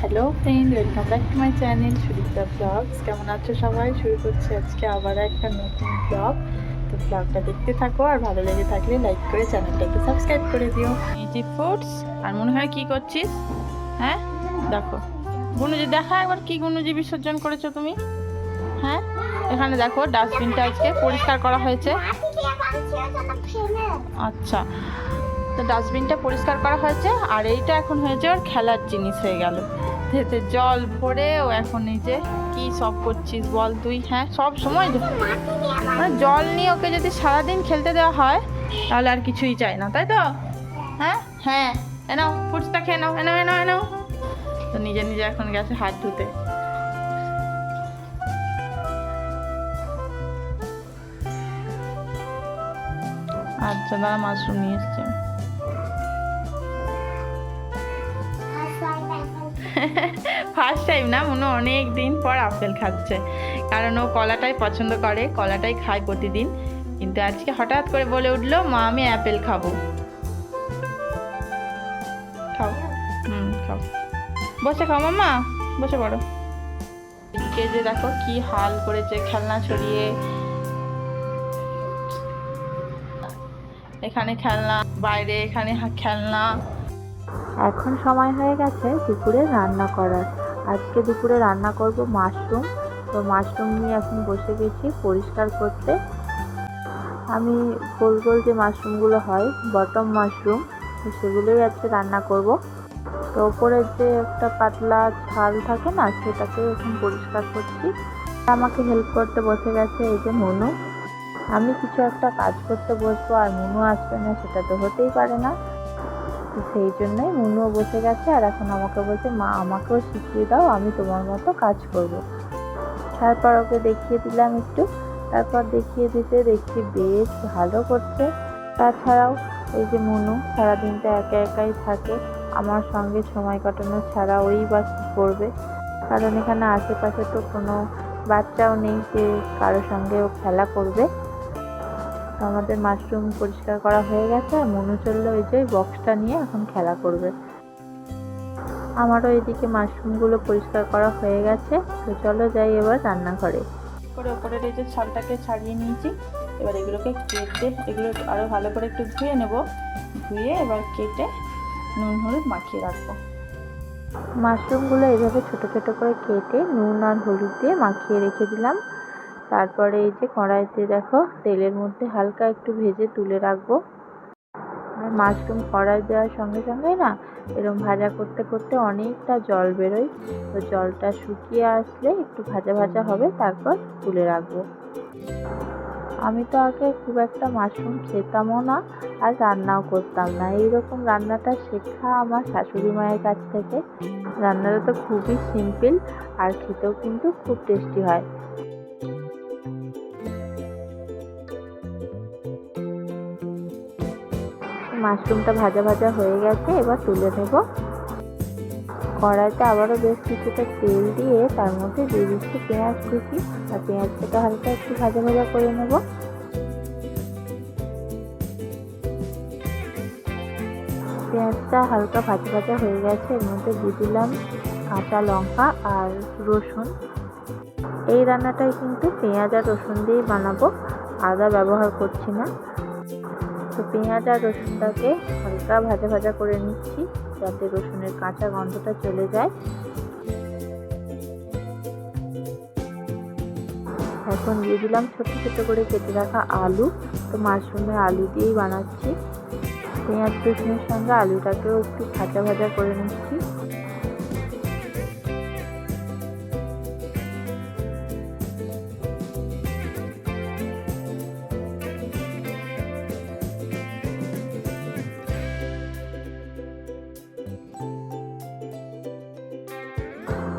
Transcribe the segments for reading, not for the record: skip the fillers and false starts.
Hello friend, welcome back to my channel Sudipta blogs. কেমন আছো সবাই? শুরু করছি আজকে আবার একটা নতুন ব্লগ। তো ব্লগটা দেখতে থাকো, আর ভালো লেগে থাকলে লাইক করে চ্যানেলটাকে সাবস্ক্রাইব করে দিও। Easy foods. আর মনে হয় কি করছিস? হ্যাঁ, দেখো গুনুজি, দেখা একবার কি গুনুজি বিসর্জন করেছো তুমি। হ্যাঁ, এখানে দেখো ডাস্টবিনটা আজকে পরিষ্কার করা হয়েছে। আচ্ছা, তো ডাস্টবিনটা পরিষ্কার করা হয়েছে, আর এইটা এখন হয়েছে ওর খেলার জিনিস হয়ে গেল। এতে জল ভরে ও এখন এই যে কি সব করছিস বল তুই। হ্যাঁ, সব সময় মানে জল নিয়ে ওকে যদি সারাদিন খেলতে দেওয়া হয় তাহলে আর কিছুই চাই না, তাই তো? হ্যাঁ হ্যাঁ, এনাও ফুটসটা খেয়ে নাও, এনাও এনাও এনাও। তো নিজে নিজে এখন গেছে হাত ধুতে। আচ্ছা, দাঁড়া, মাশরুম নিয়ে এসছে। ফার্স্ট টাইম না, মনে অনেক দিন পর আপেল খাচ্ছে, কারণ ও কলাটাই পছন্দ করে, কলাটাই খায় প্রতিদিন। কিন্তু আজকে হঠাৎ করে বলে উঠলো, মা আমি অ্যাপেল খাবো। খাও, খাও, বসে খাও মাম্মা, বসে পড়ো। এদিকে যে দেখো কি হাল করেছে, খেলনা ছড়িয়ে, এখানে খেলনা, বাইরে এখানে খেলনা। এখন সময় হয়ে গেছে দুপুরে রান্না করার। আজকে দুপুরে রান্না করব মাশরুম। তো মাশরুম নিয়ে এখন বসে গেছি পরিষ্কার করতে। আমি গোল গোল যে মাশরুমগুলো হয়, বটম মাশরুম, তো সেগুলোই আজকে রান্না করব। তো ওপরের যে একটা পাতলা ছাল থাকে না, সেটাকে এখন পরিষ্কার করছি। আমাকে হেল্প করতে বসে গেছে এই যে মনু। আমি কিছু একটা কাজ করতে বসবো আর মনু আসবে না, সেটা তো হতেই পারে না। তো সেই জন্যই মনুও বসে গেছে, আর এখন আমাকে বলছে, মা আমাকেও শিখিয়ে দাও, আমি তোমার মতো কাজ করব। তারপর ওকে দেখিয়ে দিলাম একটু। তারপর দেখিয়ে দিতে দেখছি বেশ ভালো করছে। তাছাড়াও এই যে মনু সারাদিনটা একা একাই থাকে, আমার সঙ্গে সময় কাটানো ছাড়া ওই বা কী করবে, কারণ এখানে আশেপাশে তো কোনো বাচ্চাও নেই যে কারোর সঙ্গে ও খেলা করবে। আমাদের মাশরুম পরিষ্কার করা হয়ে গেছে, আর মনু চললো ওই যে বক্সটা নিয়ে এখন খেলা করবে। আমারও এদিকে মাশরুমগুলো পরিষ্কার করা হয়ে গেছে। তো চলো যাই এবার রান্নাঘরে। করে ওপরের এই যে ছালটাকে ছাড়িয়ে নিয়েছি, এবার এগুলোকে কেটে, এগুলো আরও ভালো করে একটু ধুয়ে নেব। ধুয়ে এবার কেটে নুন হলুদ মাখিয়ে রাখবো। মাশরুমগুলো এভাবে ছোটো ছোটো করে কেটে নুন আর হলুদ দিয়ে মাখিয়ে রেখে দিলাম। তারপরে এই যে কড়াইতে দেখো তেলের মধ্যে হালকা একটু ভেজে তুলে রাখবো। আর মাশরুম কড়াই দেওয়ার সঙ্গে সঙ্গেই না এরকম ভাজা করতে করতে অনেকটা জল বেরোয়। তো জলটা শুকিয়ে আসলে একটু ভাজা ভাজা হবে, তারপর তুলে রাখবো। আমি তো আগে খুব একটা মাশরুম খেতামও না, আর রান্নাও করতাম না। এইরকম রান্নাটা শেখা আমার শাশুড়ি মায়ের কাছ থেকে। রান্নাটা তো খুবই সিম্পল, আর খেতেও কিন্তু খুব টেস্টি হয়। মাশরুমটা ভাজা ভাজা হয়ে গেছে, এবার তুলে নেব। কড়াইতে আবারও বেশ কিছুটা তেল দিয়ে তার মধ্যে দিয়ে দিচ্ছি পেঁয়াজ কুচি, আর পেঁয়াজটাকে হালকা একটু ভাজা ভাজা করে নেব। পেঁয়াজটা হালকা ভাজা ভাজা হয়ে গেছে, এর মধ্যে দিয়ে দিলাম কাঁচা লঙ্কা আর রসুন। এই রান্নাটাই কিন্তু পেঁয়াজ আর রসুন দিয়েই বানাবো, আদা ব্যবহার করছি না। তো পেঁয়াজ আর রসুনটাকে হালকা ভাজা ভাজা করে নিচ্ছি, যাতে রসুনের কাঁচা গন্ধটা চলে যায়। এখন দিয়ে দিলাম ছোট ছোট করে কেটে রাখা আলু। তো মাশরুমের আলু দিয়েই বানাচ্ছি। পেঁয়াজ রসুনের সঙ্গে আলুটাকেও একটু ভাজা ভাজা করে নিচ্ছি।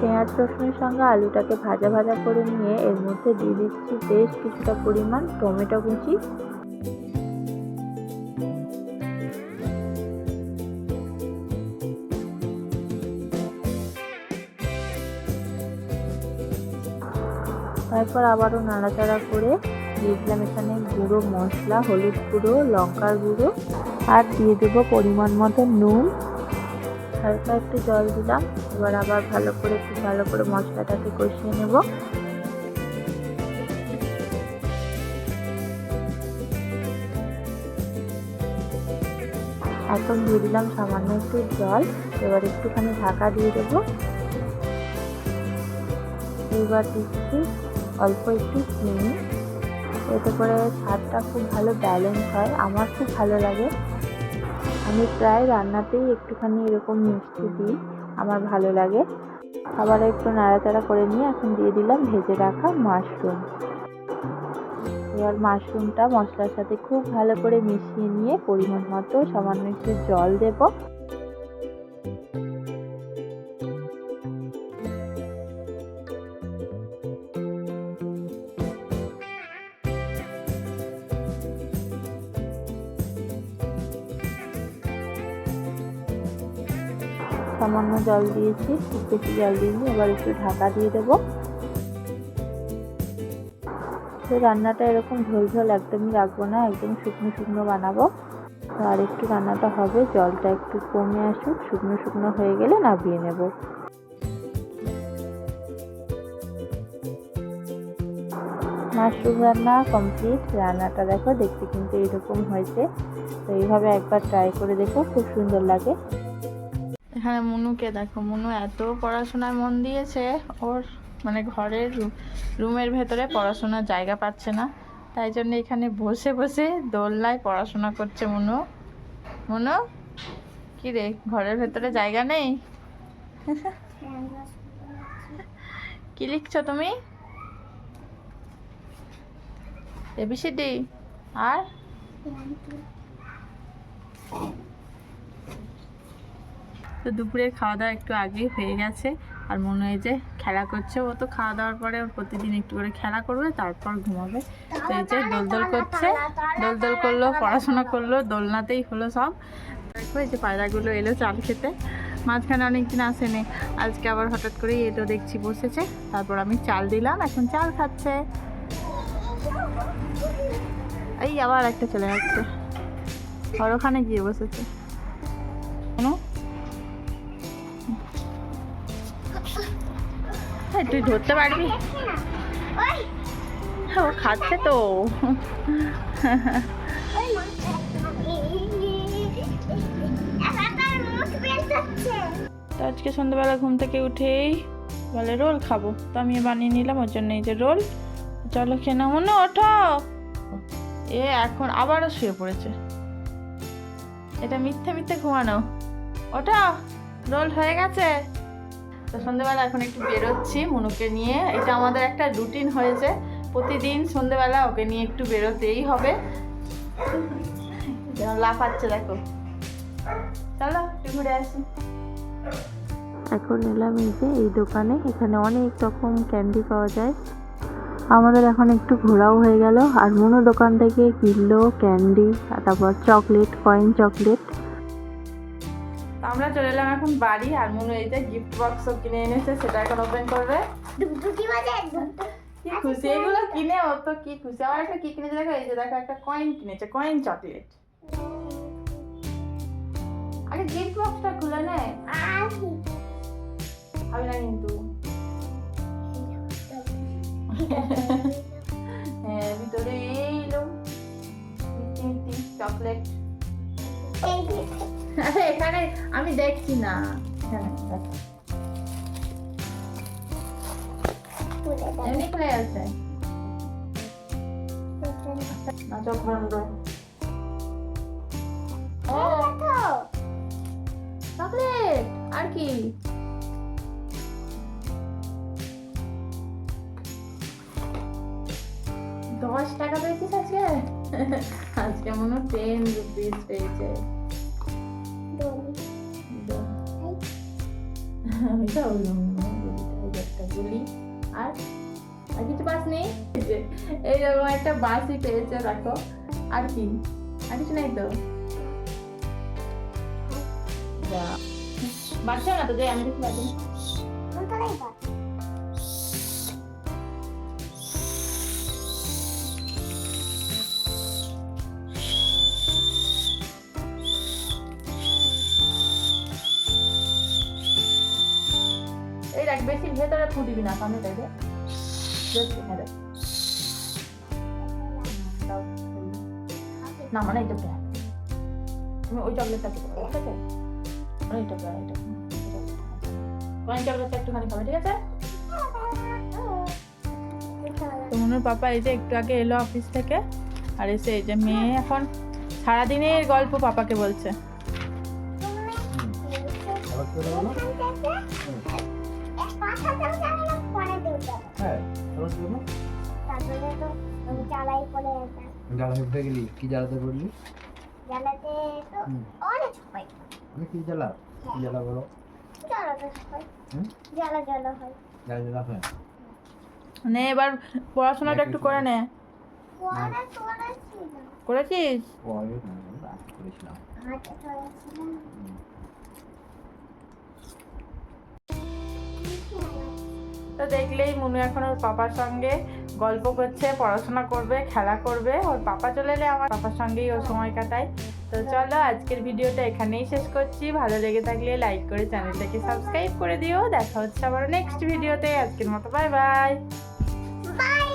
পেঁয়াজ রসুনের সঙ্গে আলুটাকে ভাজা ভাজা করে নিয়ে এর মধ্যে দিয়ে দিচ্ছি বেশ কিছুটা পরিমাণ টমেটো কুচি। তারপর আবারও নাড়াচাড়া করে দিয়ে দিলাম এখানে গুঁড়ো মশলা, হলুদ গুঁড়ো, লঙ্কার গুঁড়ো, আর দিয়ে দেবো পরিমাণ মতো নুন। হালকা একটু জল দিলাম। এবার আবার খুব ভালো করে মশলাটাকে কষিয়ে নেব। এখন দিয়ে দিলাম সামান্য একটু জল। এবার একটুখানি ঢাকা দিয়ে দেবো। এবার দিচ্ছি অল্প একটু চিনি, এতে করে স্বাদটা খুব ভালো ব্যালেন্স হয়, আমার খুব ভালো লাগে। আমি প্রায় রান্নাতেই একটুখানি এরকম মিষ্টি দিই, আমার ভালো লাগে। আবার একটু নাড়াচাড়া করে নিয়ে এখন দিয়ে দিলাম ভেজে রাখা মাশরুম। এবার মাশরুমটা মশলার সাথে খুব ভালো করে মিশিয়ে নিয়ে পরিমাণ মতো সামান্য একটু জল দেব। সামান্য জল দিয়েছি, খুব বেশি জল দিইনি। এবার একটু ঢাকা দিয়ে দেবো। তো রান্নাটা এরকম ঝোল একদমই রাখবো না, একদম শুকনো বানাবো। তো আর একটু রান্নাটা হবে, জলটা একটু কমে আসুক, শুকনো হয়ে গেলে নামিয়ে নেব। মাশরুম রান্না কমপ্লিট। রান্নাটা দেখো, দেখতে কিন্তু এরকম হয়েছে। তো এইভাবে একবার ট্রাই করে দেখো, খুব সুন্দর লাগে। এখানে মুনুকে দেখো, মুনু এত পড়াশোনায় মন দিয়েছে, ওর মানে ঘরের রুমের ভেতরে পড়াশোনার জায়গা পাচ্ছে না, তাই জন্য এখানে বসে বসে দোলনায় পড়াশোনা করছে। মুনু মুনু কি রে, ঘরের ভেতরে জায়গা নেই? কি লিখছো তুমি? এবিসিডি আর তো দুপুরের খাওয়া দাওয়া একটু আগেই হয়ে গেছে। আর মনে হয় যে খেলা করছে, ও তো খাওয়া দাওয়ার পরে ওর প্রতিদিন একটু করে খেলা করবে, তারপর ঘুমাবে। তো এই যে দোল করছে, দোল করলো, পড়াশোনা করলো, দোলনাতেই হলো সব। দেখো এই যে পায়রাগুলো এলো চাল খেতে, মাঝখানে অনেকদিন আসেনি, আজকে আবার হঠাৎ করেই এলো দেখছি বসেছে। তারপর আমি চাল দিলাম, এখন চাল খাচ্ছে। এই আবার একটা চলে যাচ্ছে, আর ওখানে গিয়ে বসেছে। তুই ধরতে পারবি? ও খাচ্ছে তো। আজকে সন্ধ্যাবেলা ঘুম থেকে উঠেই বলে রোল খাবো, তো আমি বানিয়ে নিলাম ওর জন্য এই যে রোল। চলো খেয়ে নাও। মনে ওঠো, এ এখন আবারও শুয়ে পড়েছে। এটা মিথ্যে ঘুমানো। ওঠো, রোল হয়ে গেছে। তো সন্ধ্যেবেলা এখন একটু বেরোচ্ছি মনুকে নিয়ে। এটা আমাদের একটা রুটিন হয়েছে, প্রতিদিন সন্ধ্যেবেলা ওকে নিয়ে একটু বেরোতেই হবে। লাফাচ্ছে দেখো, চলো একটু ঘুরে আসি। এখন এলাম এই যে এই দোকানে, এখানে অনেক রকম ক্যান্ডি পাওয়া যায়। আমাদের এখন একটু ঘোরাও হয়ে গেল, আর মনু দোকান থেকে কিনলো ক্যান্ডি, তারপর চকলেট, কয়েন চকলেট। আমরা চলে এলাম এখন বাড়ি, আর মনু এই যে গিফট বক্স কিনে এনেছে, সেটা এখন ওপেন করবে। কি খুশি, এগুলো কিনে ও তো কি খুশি। আবার একটা কি কিনেছে দেখো, এই যে দেখো একটা কয়েন কিনেছে, কয়েন চকলেট। আগে গিফট বক্সটা খুলে নে, আমি না কিন্তু। হ্যাঁ, ভিতরে এইলো মিষ্টি চকলেট। আরে এখানে আমি দেখছি না, এমনি খুলে আছে না, চোখ বন্ধ। চকলেট আর কি? $10 পেয়েছিস আজকে? আজকে মনে হয় 10 রুপিস পেয়েছে। আর কিছু পাসনি? এইরকম একটা বাসি পেয়েছে দেখো। আর কি, আর কিছু নাই তো? বাচ্চা না তো, যে আমি দেখি বাচ্চা বেশি ভেতরে ফুটিবি না, সামনে দেখে বেশি হ্যাঁ দেখ। না মানে এটা প্যাক, তুমি ওই চকলেটটা খেতে পারো, ঠিক আছে? এইটা প্যাক, এটা ওই চকলেটটা একটুখানি খাবে, ঠিক আছে? তো মনুর পাপা এই যে একটু আগে এলো অফিস থেকে, আর এসে এই যে মেয়ে এখন সারাদিনের গল্প পাপাকে বলছে। কি জ্বালাতে বললি? জ্বালাতে তো অনেক হয়। আমি কি জ্বালা? কি জ্বালা বলো? জ্বালাতে হয়। জ্বালা জ্বালা হয়। জ্বালা জ্বালা হয়। নে এবার পড়াশোনাটা একটু করে নে। কোয়ারা কোয়ারা ছিল। করেছিস? পরে রাত করেছিলাম। হাতে ধরেছিল। তো দেখলেই মনু এখন ওর পাপার সঙ্গে গল্প করছে, পড়াশোনা করবে, খেলা করবে। ওর পাপা চলে এলে আমার পাপার সঙ্গেই ও সময় কাটায়। তো চলো আজকের ভিডিওটা এখানেই শেষ করছি। ভালো লেগে থাকলে লাইক করে চ্যানেলটাকে সাবস্ক্রাইব করে দিও। দেখা হচ্ছে আবার নেক্সট ভিডিওতে। আজকের মতো বাই বাই। বাই।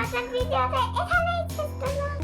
আজকের ভিডিওটা এখানেই শেষ করলাম।